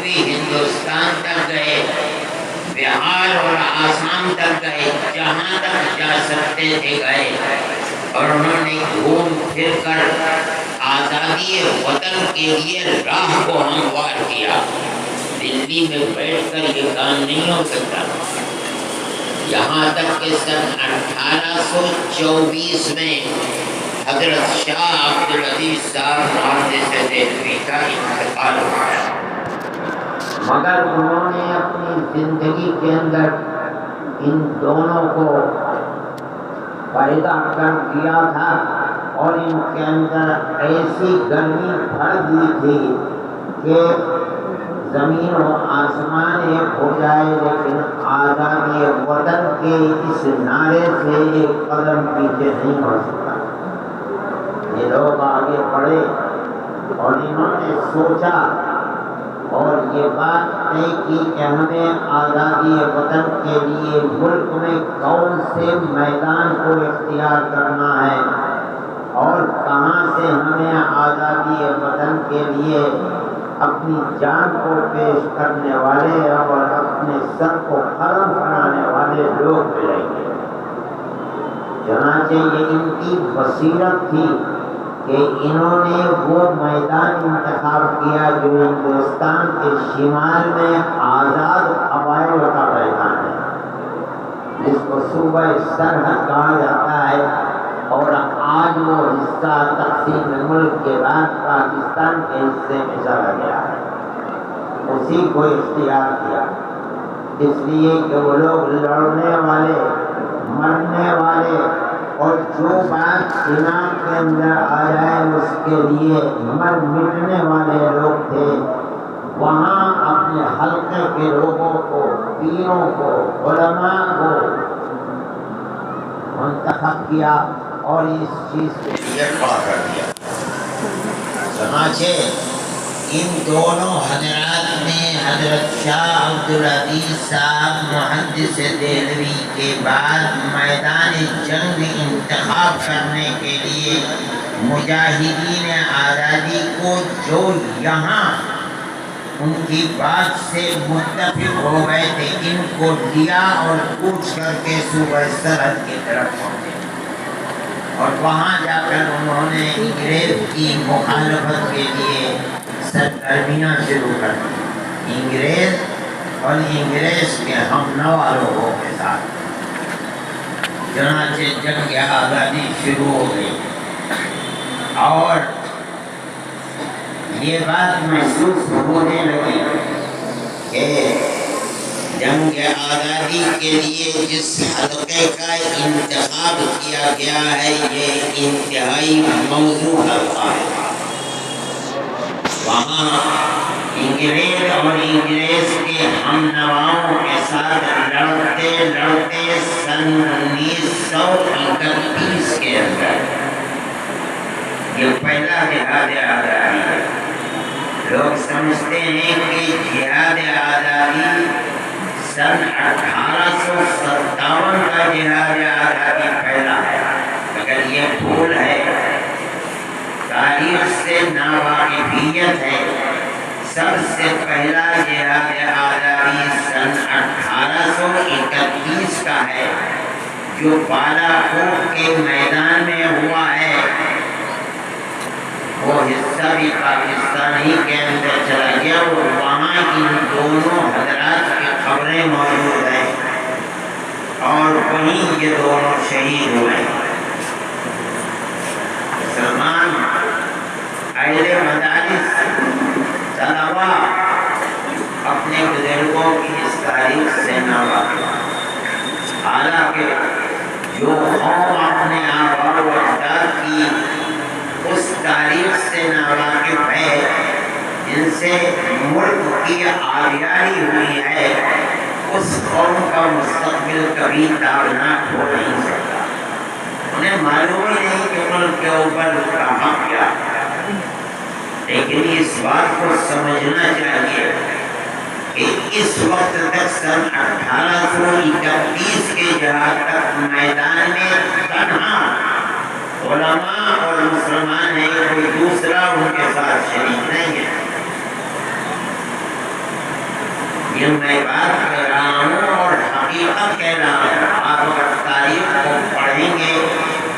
جنوبی ہندوستان تک گئے، بہار اور آسام تک گئے، جہاں تک جا سکتے تھے گئے، اور انہوں نے گھوم پھر کر آزادی وطن کے لیے راہ کو ہموار کیا۔ دلی میں بیٹھ کر یہ کام نہیں ہو سکتا۔ یہاں تک کہ سن 1824 میں حضرت شاہ عبدالعزیز صاحب محدث دہلوی کا انتقال ہوا، مگر انہوں نے اپنی زندگی کے اندر ان دونوں کو پیدا کر دیا تھا، اور ان کے اندر ایسی گرمی بھر دی تھی کہ زمین و آسمان ایک ہو جائے، لیکن آزادی وطن کے اس نعرے سے ایک قدم پیچھے نہیں ہو سکتا۔ یہ لوگ آگے بڑھے اور انہوں نے سوچا اور یہ بات طے کی کہ ہمیں آزادی وطن کے لیے ملک میں کون سے میدان کو اختیار کرنا ہے، اور کہاں سے ہمیں آزادی وطن کے لیے اپنی جان کو پیش کرنے والے اور اپنے سر کو قلم بنانے والے لوگ ملیں گے۔ چنانچہ یہ ان کی بصیرت تھی کہ انہوں نے وہ میدان انتخاب کیا جو ہندوستان کے شمال میں آزاد قبائل کا میدان ہے، جس کو صوبہ سرحد کہا جاتا ہے، اور آج وہ حصہ تقسیم ملک کے بعد پاکستان کے حصے میں چلا گیا ہے۔ اسی کو اختیار کیا، اس لیے کہ وہ لوگ لڑنے والے، مرنے والے، اور جو بات دماغ کے اندر آ جائے اس کے لیے مر مٹنے والے لوگ تھے۔ وہاں اپنے حلقے کے لوگوں کو، پیروں کو، علماء کو منتخب کیا اور اس چیز کے لیے کھڑا کر دیا۔ چنانچہ ان دونوں حضرات نے حضرت شاہ عبدالعزیز صاحب محدث دہلوی کے بعد میدان جنگ انتخاب کرنے کے لیے مجاہدین آزادی کو جو یہاں ان کی بات سے متفق ہو گئے تھے ان کو لیا اور کوچ کر کے صوبہ سرحد کی طرف پہنچے، اور وہاں جا کر انہوں نے انگریز کی مخالفت کے لیے سرگرمیاں شروع کر دی، انگریز اور انگریز کے ہم نوا لوگوں کے ساتھ۔ چنانچہ جنگ آزادی شروع ہو گئی، اور یہ بات محسوس ہونے لگی کہ جنگ آزادی کے لیے جس حلقے کا انتخاب کیا گیا ہے یہ انتہائی موزوں حلقہ ہے۔ وہاں انگریز اور انگریز کے ہم نواؤں کے ساتھ لڑتے لڑتے سن 1931 کے اندر یہ پہلا جہاد آزادی ہے۔ لوگ سمجھتے ہیں کہ جہاد آزادی سن 1857 کا جہاد آزادی پہلا ہے، مگر یہ بھول ہے، تاریخ سے ناواقفیت ہے۔ سب سے پہلا جہاد آزادی سن 1831 کا ہے، جو بالاکوٹ کے میدان میں ہوا ہے۔ وہ حصہ بھی پاکستان ہی کے اندر چلا گیا، اور وہاں ان دونوں حضرات کی قبریں موجود ہیں، اور وہیں یہ دونوں شہید ہوئے۔ مسلمان اہل مدارس طلبا اپنے بزرگوں کی اس تاریخ سے ناواقف، حالانکہ جو قوم اپنے آباء و اجداد کی اس تاریخ سے ناواقف ہے جن سے ملک کی آبیاری ہوئی ہے، اس قوم کا مستقبل کبھی تابناک ہو نہیں سکتا۔ انہیں معلوم ہی نہیں کہ ملک کے اوپر اس کا حق کیا ہے، لیکن اس بات کو سمجھنا چاہیے کہ اس وقت تک سن 1831 کے جہاد تک میدان میں تنہا علماء اور مسلمان ہیں، کوئی دوسرا ان کے ساتھ شریک نہیں ہے۔ یہ میں بات کہہ رہا ہوں اور حقیقت کہہ رہا ہوں. آپ اگر تاریخ کو پڑھیں گے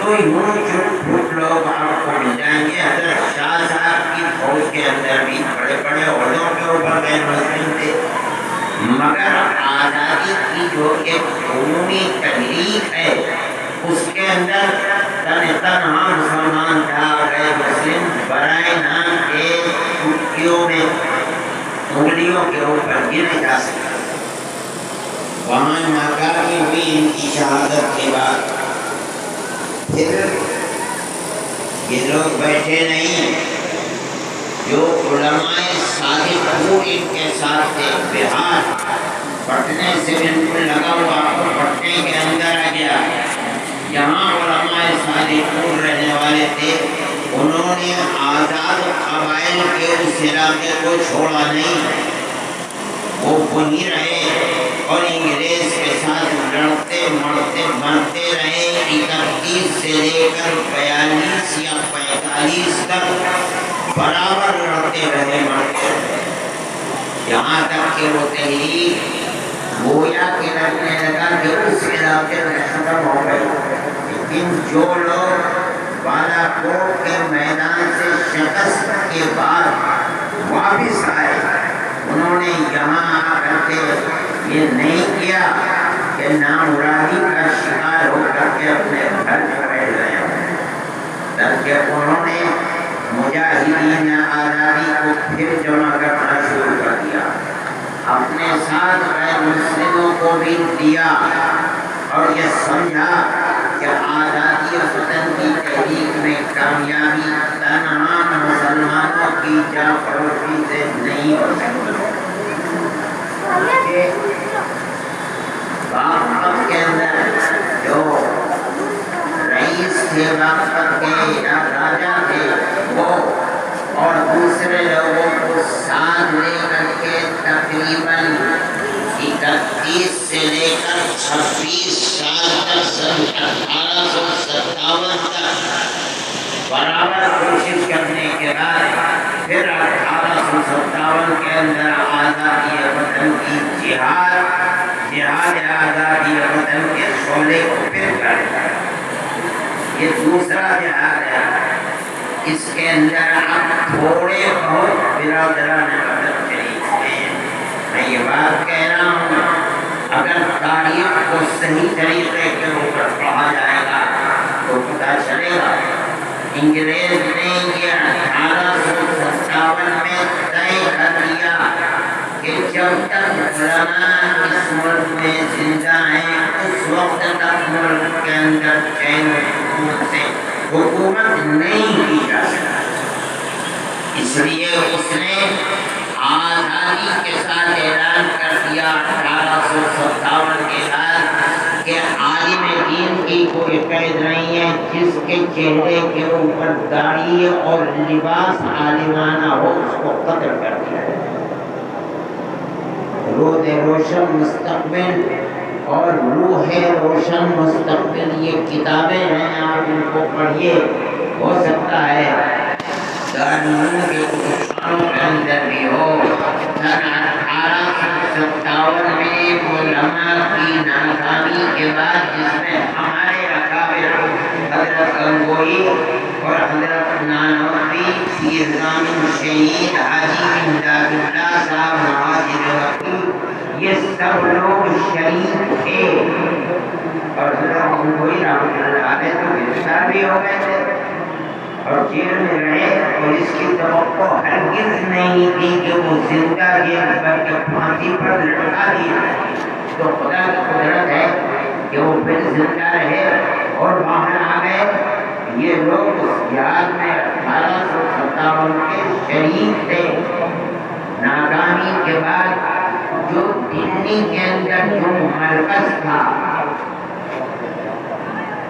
تو یوں چھوٹ پھوٹ لوگ آپ کو مل جائیں گے. حضرت شاہ صاحب کی فوج کے اندر بھی بڑے بڑے عہدوں کے اوپر غیر مسلم تھے، مگر آزادی کی جو ایک عمومی تحریک ہے اس کے اندر تنہا مسلمان تھا. غیر مسلم برائے نام کے چٹکیوں میں انگلیوں کے اوپر گنے جا سکتا. وہاں ناکامی ہوئی ان کی شہادت کے بعد. پھر یہ لوگ بیٹھے نہیں، جو علماء صادقون ان کے ساتھ تھے. بہار پٹنے سے بالکل لگا ہوا، پٹنے کے اندر آ گیا. یہاں علماء صادقون رہنے والے تھے. انہوں نے آزاد قبائل کے اس علاقے کو چھوڑا نہیں، وہ وہیں رہے اور انگریز کے ساتھ لڑتے مرتے مرتے رہے. 31 سے لے کر 42 یا 45 تک برابر لڑتے رہے مرتے رہے، یہاں تک کہ وہ تحریک گویا کہ لگنے لگا کہ اس علاقے میں ختم ہو گئی. لیکن جو لوگ بالا کوٹ کے میدان سے شکست کے بعد واپس آئے، انہوں نے یہاں آ کر کے یہ نہیں کیا کہ نامرادی کا شکار ہو کر کے اپنے گھر میں بیٹھ گئے، بلکہ انہوں نے مجاہدین آزادی کو پھر جمع کرنا شروع کر دیا. اپنے ساتھ غیر مسلموں کو بھی دیا اور یہ سمجھا کہ آزادی وطن کی تحریک میں کامیابی تنہا مسلمانوں کی جاں فروشی سے نہیں ہو سکتی. باغپت کے اندر جو رئیس تھے باغپت کے یا راجا تھے وہ اور دوسرے لوگوں کو ساتھ لے کر کے تقریباً 31 سے لے کر 26 سال تک سن 1857 تک برابر کوشش کرنے کے بعد پھر 1857 کے اندر آزادی وطن کی جہاد آزادی وطن کے شعلے کو پھر کر دیا. یہ دوسرا جہاد ہے. اس کے اندر اب تھوڑے بہت برادران وطن شریک ہیں. میں یہ بات کہہ رہا ہوں، اگر تاریخ کو صحیح طریقے کے اوپر پڑھا جائے گا تو پتہ چلے گا. انگریز نے یہ 1857 میں طے کر لیا کہ جب تک علماء اس ملک میں زندہ ہیں اس وقت تک ملک کے اندر چین و سکون سے حکومت نہیں کی جا سکتی. اس لیے اس نے آزادی کے ساتھ اعلان کر دیا 1857 کے بعد کہ عالم دین کی کوئی قید نہیں ہے جس کے چہرے کے اوپر داڑھی اور لباس عالمانہ ہو اس کو قتل کر دیا. روز روشن مستقبل اور روح روشن مستقبل یہ کتابیں ہیں، آپ ان کو پڑھیے. ہو سکتا ہے دارالعلوم کے کتابخانوں کے اندر بھی ہو. سن 1857 میں علماء کی ناکامی کے بعد جس میں ہمارے اکابر حضرت گنگوئی اور حضرت نانوتوی پیرزامن شہید حاجی امداد اللہ صاحب مہاجر وکیل یہ سب لوگ شریک تھے، اور حضرت گنگوئی رحمۃ اللہ علیہ تو گرفتار بھی ہو گئے تھے اور جیل میں رہے، اور اس کی توقع ہرگز نہیں تھی کہ وہ زندہ جیل پر کے پھانسی پر لٹکا دیا. تو خدا کی قدرت ہے کہ وہ پھر زندہ رہے اور باہر آ گئے. یہ لوگ اس جہاد میں 1857 کے شریک تھے. ناکامی کے بعد جو دلی کے اندر جو مرکز تھا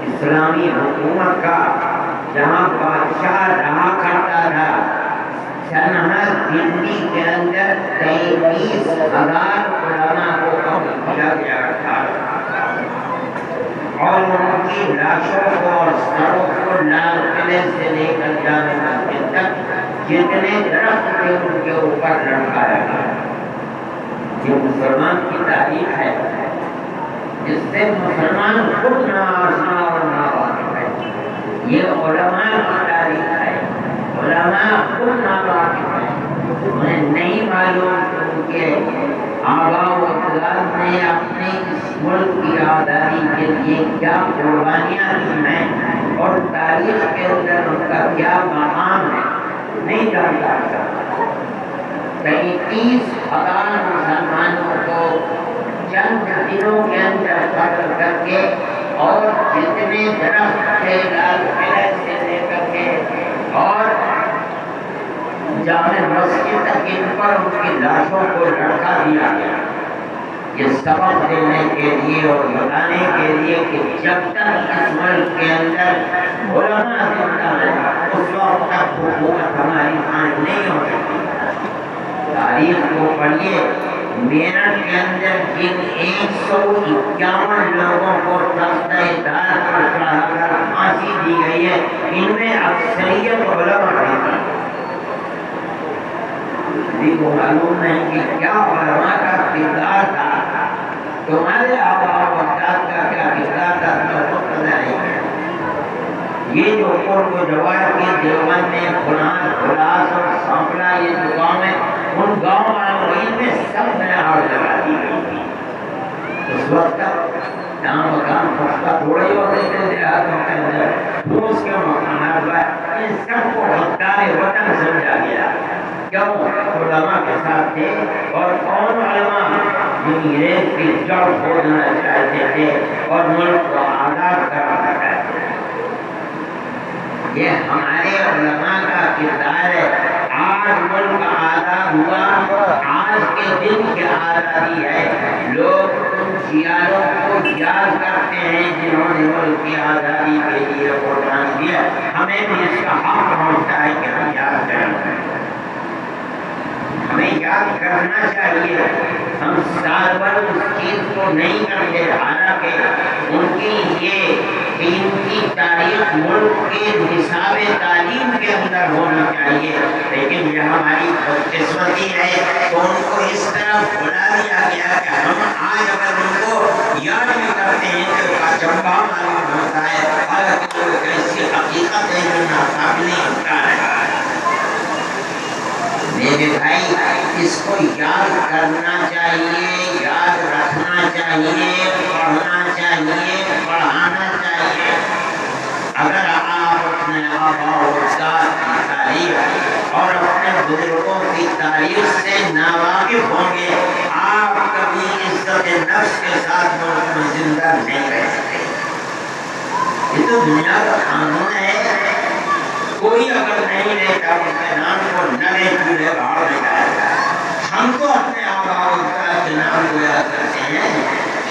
اسلامی حکومت کا، جہاں بادشاہ رہا کرتا تھا، شنہا دلی کے اندر 23,000 علماء کو قتل کیا گیا تھا اور ان کی لاشوں کو اور سروں کو لال قلعے سے لے کر جامع مسجد تک جتنے درخت تھے ان کے اوپر لٹکایا گیا. یہ مسلمان کی تاریخ ہے جس سے مسلمان خود نہ آشنا اور نہ واقف ہے. یہ علماء کی تاریخ ہے. علماء خود نہ واقف ہے. انہیں نہیں معلوم کہ ان کے آباء و اجداد نے اپنے اس ملک کی آزادی کے لیے کیا قربانیاں دی ہیں اور تاریخ کے اندر ان کا کیا مقام ہے. نہیں جانتا. کئی 30,000 مسلمانوں کو چند دنوں کے اندر قتل کر کے اور جتنے درخت تھے لال قلعہ سے لے کر کے اور جامع مسجد تک ان پر ان کی لاشوں کو لٹکا دیا گیا. یہ سبق دینے کے لیے اور بتانے کے لیے کہ جب تک اس ملک کے اندر علماء زندہ ہیں اس وقت تک حکومت ہماری قائم نہیں ہو سکتی. تاریخ کو پڑھیے. میرٹھ کے اندر جن 151 لوگوں کو تختہ دار پر چڑھا کر پھانسی دی گئی ہے ان میں اکثریت علماء تھی. کسی کو معلوم نہیں کہ کیا علماء کا کردار تھا. تمہارے آباء و اجداد کا کیا کردار تھا تو پتہ نہیں ہے. یہ جو قرب و جوار کے دیوبند میں خلاص اور سانپلا یہ جو گاؤں ہے ان گاؤں والوں میں سب میں آڑ لگا دی گئی تھی. اس وقت تک جہاں مکان پختہ تھوڑے ہی ہوتے تھے دیہاتوں کے اندر پھوس کے مکانات پر ان سب کو غدار وطن سمجھا گیا. کیوں؟ علماء کے ساتھ تھے. اور کون علماء جو ریت کی جڑ کھودنا چاہتے تھے اور ملک کو آزاد کرنا چاہتے تھے. یہ ہمارے علماء کا کردار ہے. آج ملک آزاد ہوا. آج کے دن کی آزادی ہے. لوگ ان سیالوں کو یاد کرتے ہیں جنہوں نے ملک کی آزادی کے لیے قربان دیا. ہمیں بھی اس کا حق پہنچتا ہے کہ ہم یاد کریں. ہمیں یاد کرنا چاہیے. ہم سال بھر اس چیز کو نہیں کرتے. حالانکہ ان کی یہ ان کی تاریخ ملک کے نصاب تعلیم کے اندر ہونا چاہیے. لیکن یہ ہماری بدقسمتی ہے تو ان کو اس طرح بلا دیا گیا کہ ہم آج اگر ان کو یاد بھی کرتے ہیں تو چمبا معلوم ہوتا ہے. حالانکہ وہ ایسی حقیقت ہے جو ناقابل انکار ہے. میرے بھائی اس کو یاد کرنا چاہیے, یاد رکھنا چاہیے, پڑھنا چاہیے, پڑھانا چاہیے. اگر آپ اپنے آباء و اجداد کی تاریخ اور اپنے بزرگوں کی تاریخ سے ناواقف ہوں گے آپ کبھی عزت نفس کے ساتھ ملک میں زندہ نہیں رہ سکتے. یہ تو دنیا کا قانون ہے. کوئی اگر نہیں رہتا اس کے نام کو نئے چولہے باہر نہیں جائے گا. ہم تو اپنے آباء و اجداد کے نام کو یاد کرتے ہیں.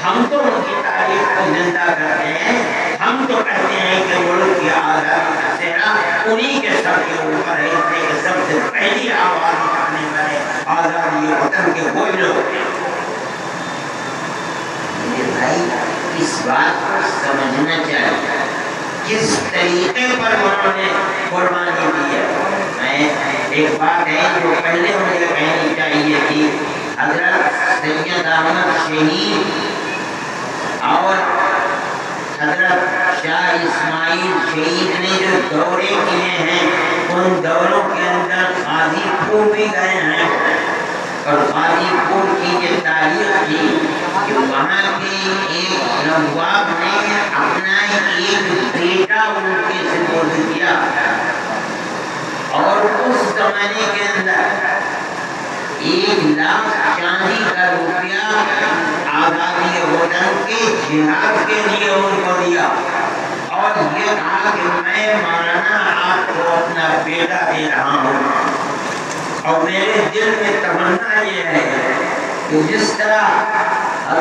ہم تو ان کی تاریخ کو زندہ کرتے ہیں. ہم تو کہتے ہیں کہ ملک کی آزادی کا سہرا انہی کے سر کے اوپر ہے. اس لیے سب سے پہلی آواز اٹھانے والے آزادی وطن کے وہی لوگ تھے. میرے بھائی اس بات کو سمجھنا چاہیے کس طریقے پر انہوں نے قربانی دی ہے. ایک بات ہے جو پہلے مجھے کہنی چاہیے تھی. حضرت سید احمد شہید اور حضرت شاہ اسماعیل شہید نے جو دورے کیے ہیں ان دوروں کے اندر غازی پور بھی گئے ہیں. اور غازی پور کی یہ تاریخ تھی کہ وہاں کے ایک نواب نے اپنا ایک بیٹا ان کے سپرد کیا. اور اس زمانے کے اندر 1 لاکھ چاندی کا روپیہ آزادی وطن کے جہاد کے لیے ان کو دیا اور یہ کہا کہ میں مولانا آپ کو اپنا بیٹا دے رہا ہوں. اور میرے دل میں تمنا یہ ہے کہ جس طرح